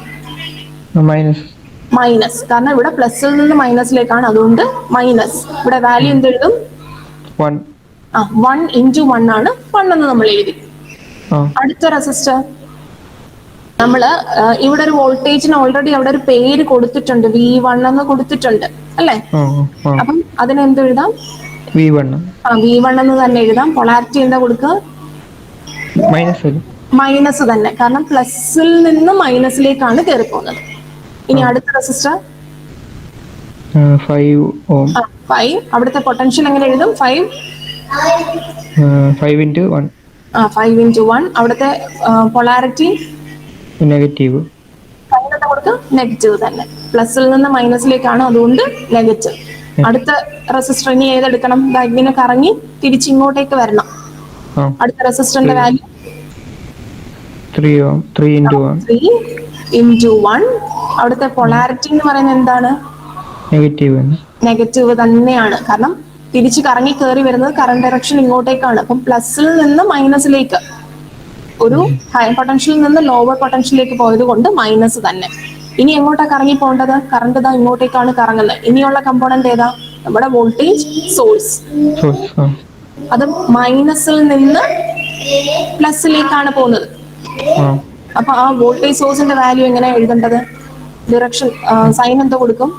മൈനസ്, കാരണം ഇവിടെ പ്ലസിൽ നിന്ന് മൈനസിലേക്കാണ്, അതുകൊണ്ട് മൈനസ്. ഇവിടെ വാല്യൂ എന്ത് എഴുതും? 1 ഇൻറ്റു 1 ആണ് 1 എന്ന് നമ്മൾ എഴുതി. അടുത്ത റെസിസ്റ്റർ നമ്മള് ഇവിടെ ഒരു വോൾട്ടേജിന് ഓൾറെഡി അവിടെ ഒരു പേര് കൊടുത്തിട്ടുണ്ട്, V1 എന്ന് കൊടുത്തിട്ടുണ്ട് അല്ലേ? അപ്പം അതിനെന്ത് എഴുതാം? V1 എന്ന് തന്നെ എഴുതാം. പൊളാരിറ്റി എന്താ കൊടുക്കുക? മൈനസ് തന്നെ, കാരണം പ്ലസിൽ നിന്ന് മൈനസിലേക്കാണ് കയറി പോകുന്നത്. ഇനി അടുത്ത റെസിസ്റ്റർ 5. അവിടുത്തെ പൊട്ടൻഷ്യൽ എങ്ങനെ എഴുതും? 5 ഇൻറ്റു 1. അവിടുത്തെ പൊളാരിറ്റി നെഗറ്റീവ് തന്നെ, പ്ലസിൽ നിന്ന് മൈനസിലേക്കാണ്, അതുകൊണ്ട് നെഗറ്റീവ്. അടുത്ത റെസിസ്റ്റർ ഇനി ഏതെടുക്കണം? ഇങ്ങനെ കറങ്ങി തിരിച്ച് ഇങ്ങോട്ടേക്ക് വരണം. അടുത്ത റെസിസ്റ്ററിന്റെ വാല്യൂ 3 ഇൻറ്റു 1. അവിടുത്തെ പൊളാരിറ്റി എന്ന് പറയുന്നത് എന്താണ്? നെഗറ്റീവ് തന്നെയാണ്, കാരണം തിരിച്ച് കറങ്ങി കയറി വരുന്നത് കറണ്ട് ഡയറക്ഷൻ ഇങ്ങോട്ടേക്കാണ്. അപ്പം പ്ലസിൽ നിന്ന് മൈനസിലേക്ക്, ഒരു ഹൈ പൊട്ടൻഷ്യലിൽ നിന്ന് ലോവർ പൊട്ടൻഷ്യലിലേക്ക് പോയത് കൊണ്ട് മൈനസ് തന്നെ. ഇനി എങ്ങോട്ടാ കറങ്ങി പോകേണ്ടത്? കറണ്ട് ഇതാ ഇങ്ങോട്ടേക്കാണ് കറങ്ങുന്നത്. ഇനിയുള്ള കമ്പോണന്റ് ഏതാ? നമ്മുടെ വോൾട്ടേജ് സോഴ്സ്. അത് മൈനസിൽ നിന്ന് പ്ലസിലേക്കാണ് പോകുന്നത്. അപ്പൊ ആ വോൾട്ടേജ് സോഴ്സിന്റെ വാല്യൂ എങ്ങനെ എഴുതേണ്ടത്? ഡിറക്ഷൻ സൈൻ എന്തോ കൊടുക്കും?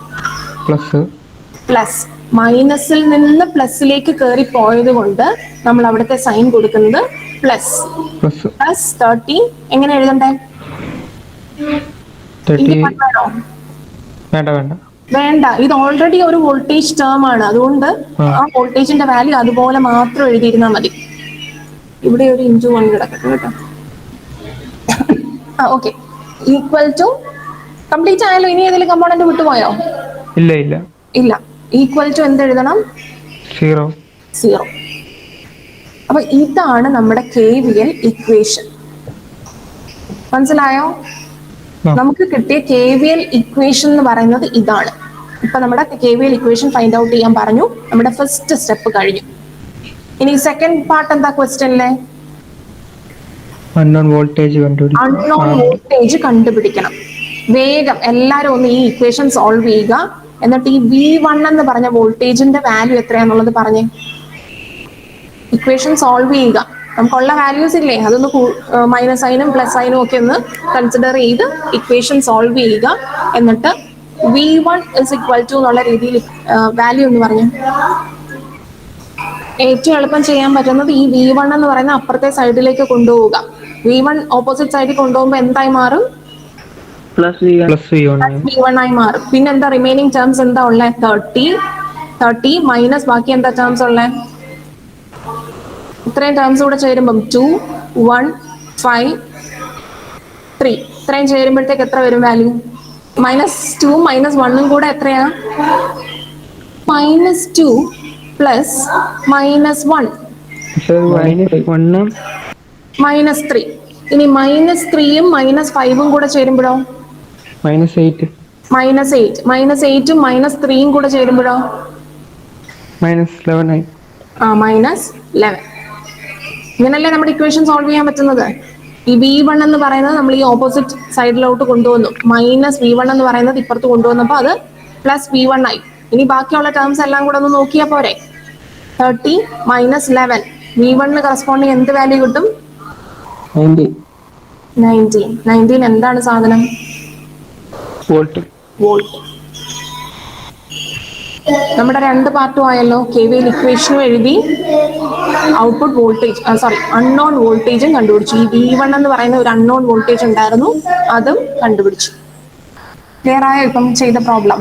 പ്ലസ്. മൈനസിൽ നിന്ന് പ്ലസിലേക്ക് കയറി പോയത് കൊണ്ട് നമ്മൾ അവിടുത്തെ സൈൻ കൊടുക്കുന്നത് പ്ലസ്. 30 എങ്ങനെ എഴുതണ്ടേ? വേണ്ട, ഇത് ഓൾറെഡി ഒരു വോൾട്ടേജ് ടേം ആണ്, അതുകൊണ്ട് ആ വോൾട്ടേജിന്റെ വാല്യൂ അതുപോലെ മാത്രം എഴുതിയിരുന്നാൽ മതി. ഇവിടെ ഒരു ഇൻറ്റു 1 കിടക്കട്ടെ കേട്ടോ. ഓക്കെ, ഈക്വൽ ടു കംപ്ലീറ്റ് ആയല്ലോ. ഇനി ഏതെങ്കിലും കമ്പോണന്റ് വിട്ടുപോയോ? ഇല്ല. ഈക്വൽ ടു എന്ത് എഴുതണം? 0. അപ്പൊ ഇതാണ് നമ്മുടെ KVL ഇക്വേഷൻ. മനസ്സിലായോ? നമുക്ക് കിട്ടിയ KVL ഇക്വേഷൻ എന്ന് പറയുന്നത് ഇതാണ്. ഇപ്പൊ നമ്മുടെ KVL ഇക്വേഷൻ ഫൈൻഡ് ഔട്ട് ചെയ്യാൻ പറഞ്ഞു. നമ്മുടെ ഫസ്റ്റ് സ്റ്റെപ്പ് കഴിഞ്ഞു. ഇനി സെക്കൻഡ് പാർട്ട് എന്താ ക്വസ്റ്റ്യനിലെ? അൺനോൺ വോൾട്ടേജ് കണ്ടുപിടിക്കണം. വേഗം എല്ലാരും ഒന്ന് ഈ ഇക്വേഷൻ സോൾവ് ചെയ്യുക. എന്നിട്ട് ഈ V1 എന്ന് പറഞ്ഞ വോൾട്ടേജിന്റെ വാല്യൂ എത്രയാന്നുള്ളത് പറഞ്ഞേ. ഇക്വേഷൻ സോൾവ് ചെയ്യുക. നമുക്കുള്ള വാല്യൂസ് ഇല്ലേ, അതൊന്ന് മൈനസ് സൈനും പ്ലസ് സൈനും ഒക്കെ ഒന്ന് കൺസിഡർ ചെയ്ത് ഇക്വേഷൻ സോൾവ് ചെയ്യുക. എന്നിട്ട് V1 ഇസ് ഇക്വൽ ടു എന്നുള്ള രീതിയിൽ വാല്യൂ എന്ന് പറഞ്ഞു. ഏറ്റവും എളുപ്പം ചെയ്യാൻ പറ്റുന്നത് ഈ V1 എന്ന് പറയുന്ന അപ്പുറത്തെ സൈഡിലേക്ക് കൊണ്ടുപോവുക. V1 ഓപ്പോസിറ്റ് സൈഡിൽ കൊണ്ടുപോകുമ്പോൾ എന്തായി മാറും? V1 ആയി മാറും. പിന്നെ എന്താ റിമൈനിങ് ടേംസ് എന്താ ഉള്ളത്? 30 മൈനസ് ബാക്കി എന്താ ടേംസ് ഉള്ളത്? ഇത്രയും ടേംസ് കൂടെ ചേരുമ്പം 2, 1, 5, 3 ഇത്രയും ചേരുമ്പോഴത്തേക്ക് എത്ര വരും വാല്യൂ? -2 -1 കൂടെ എത്രയാ? -2 പ്ലസ് -1 -3. ഇനി -3ഉം -5ഉം കൂടെ ചേരുമ്പോഴോ? -8. -8ഉം -3ഉം കൂടെ ചേരുമ്പോഴോ?
-11.
-11. ഇങ്ങനല്ലേ നമ്മുടെ ഇക്വേഷൻ സോൾവ് ചെയ്യാൻ പറ്റുന്നത്. ഈ V1 എന്ന് പറയുന്നത് നമ്മൾ ഈ ഓപ്പോസിറ്റ് സൈഡിലോട്ട് കൊണ്ടുവന്നു. -V1 എന്ന് പറയുന്നത് ഇപ്പുറത്ത് കൊണ്ടുവന്നപ്പോൾ അത് +V1 ആയി. ഇനി ബാക്കിയുള്ള ടേംസ് എല്ലാം കൂടെ ഒന്ന് നോക്കിയാൽ പോരെ. 30 -11 V1 കറസ്പോണ്ടിങ് എന്ത് വാല്യൂ കിട്ടും? 19 എന്താണ് സാധനം? വോൾട്ട്. നമ്മുടെ രണ്ട് പാർട്ടും ആയല്ലോ. KVL ഇക്വേഷനും എഴുതി, ഔട്ട്പുട്ട് വോൾട്ടേജ് അൺനോൺ വോൾട്ടേജും കണ്ടുപിടിച്ചു. ഈ V1 എന്ന് പറയുന്ന ഒരു അൺനോൺ വോൾട്ടേജ് ഉണ്ടായിരുന്നു, അതും കണ്ടുപിടിച്ചു. ക്ലിയർ ആയോ ഇപ്പം ചെയ്ത പ്രോബ്ലം?